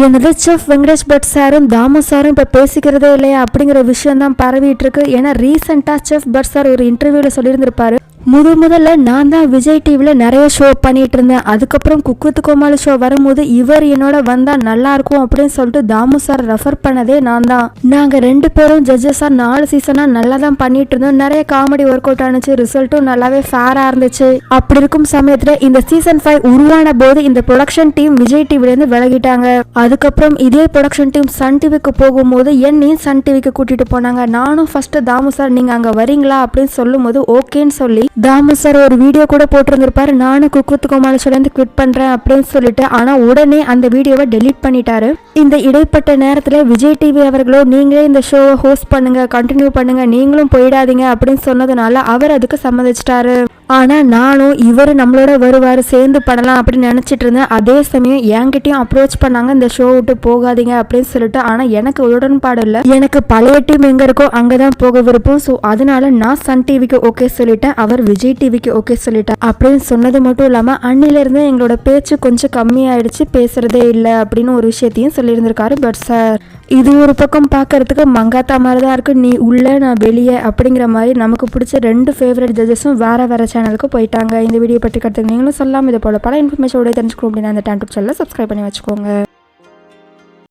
என்னது chef Venkatesh but சாரும் தாமு சாரும் இப்போ பேசிக்கிறதே இல்லையா அப்படிங்கிற விஷயம் தான் பரவிட்டு இருக்கு. ஏன்னா ரீசெண்டாக செஃப் பட் சார் ஒரு இன்டர்வியூவில் சொல்லியிருந்திருப்பாரு, முதல்ல நான் தான் விஜய் டிவியில் நிறைய ஷோ பண்ணிட்டு இருந்தேன். அதுக்கப்புறம் குக் வித் கோமாளி ஷோ வரும்போது இவர் என்னோட வந்தால் நல்லா இருக்கும் அப்படின்னு சொல்லிட்டு தாமு சார் ரெஃபர் பண்ணதே நான் தான். நாங்கள் 2 பேரும் ஜட்ஜஸாக 4 சீசனாக நல்லா தான் பண்ணிட்டு இருந்தோம். நிறைய காமெடி ஒர்க் அவுட் ஆனிச்சு, ரிசல்ட்டும் நல்லாவே ஃபேராக இருந்துச்சு. அப்படி இருக்கும் சமயத்தில் இந்த சீசன் 5 உருவான போது இந்த ப்ரொடக்ஷன் டீம் விஜய் டிவிலேருந்து விலகிட்டாங்க. அதுக்கப்புறம் இதே ப்ரொடக்ஷன் டீம் சன் டிவிக்கு போகும்போது என்னையும் சன் டிவிக்கு கூட்டிட்டு போனாங்க. நானும் ஃபர்ஸ்ட் தாமு சார் நீங்கள் அங்கே வரீங்களா அப்படின்னு சொல்லும் போது ஓகேன்னு சொல்லி தாமு சார் ஒரு வீடியோ கூட போட்டிருந்திருப்பாரு, நானும் குக் வித் கோமாளி ஷோலேருந்து குவிட் பண்றேன் அப்படின்னு சொல்லிட்டு. ஆனா உடனே அந்த வீடியோவை டெலீட் பண்ணிட்டாரு. இந்த இடைப்பட்ட நேரத்துல விஜய் டிவி அவர்களோ நீங்களே இந்த ஷோவை ஹோஸ்ட் பண்ணுங்க, கண்டினியூ பண்ணுங்க, நீங்களும் போயிடாதீங்க அப்படின்னு சொன்னதுனால அவர் அதுக்கு சம்மதிச்சிட்டாரு. ஆனா நானும் இவர் நம்மளோட வருவாரு, சேர்ந்து பண்ணலாம் அப்படின்னு நினைச்சிட்டு இருந்தேன். அதே சமயம் என்கிட்டயும் அப்ரோச் பண்ணாங்க இந்த ஷோ விட்டு போகாதீங்க அப்படின்னு சொல்லிட்டு. ஆனா எனக்கு உடன்பாடு இல்லை, எனக்கு பழைய டீம் எங்க இருக்கோ அங்கதான் போக விருப்பம். ஸோ அதனால நான் சன் டிவிக்கு ஓகே சொல்லிட்டேன், அவர் விஜய் டிவிக்கு ஓகே சொல்லிட்டேன் அப்படின்னு சொன்னது மட்டும் இல்லாம அன்னில இருந்து எங்களோட பேச்சு கொஞ்சம் கம்மியாயிடுச்சு, பேசுறதே இல்லை அப்படின்னு ஒரு விஷயத்தையும் சொல்லியிருந்திருக்காரு பட் சார். இது ஒரு பக்கம் பார்க்கறதுக்கு மங்காத்தா மாதிரி தான் இருக்கு, நீ உள்ள நான் வெளியே அப்படிங்கிற மாதிரி. நமக்கு பிடிச்ச 2 ஃபேவரட் ஜட்ஜஸும் வேற சேனலுக்கு போயிட்டாங்க. இந்த வீடியோ பற்றி கருத்துக்கு நீங்களும் சொல்லலாம். இது போல பல இன்ஃபர்மேஷனோட தெரிஞ்சுக்கணும் அப்படின்னா அந்த டைம் சேனலை சப்ஸ்கிரைப் பண்ணி வச்சுக்கோங்க.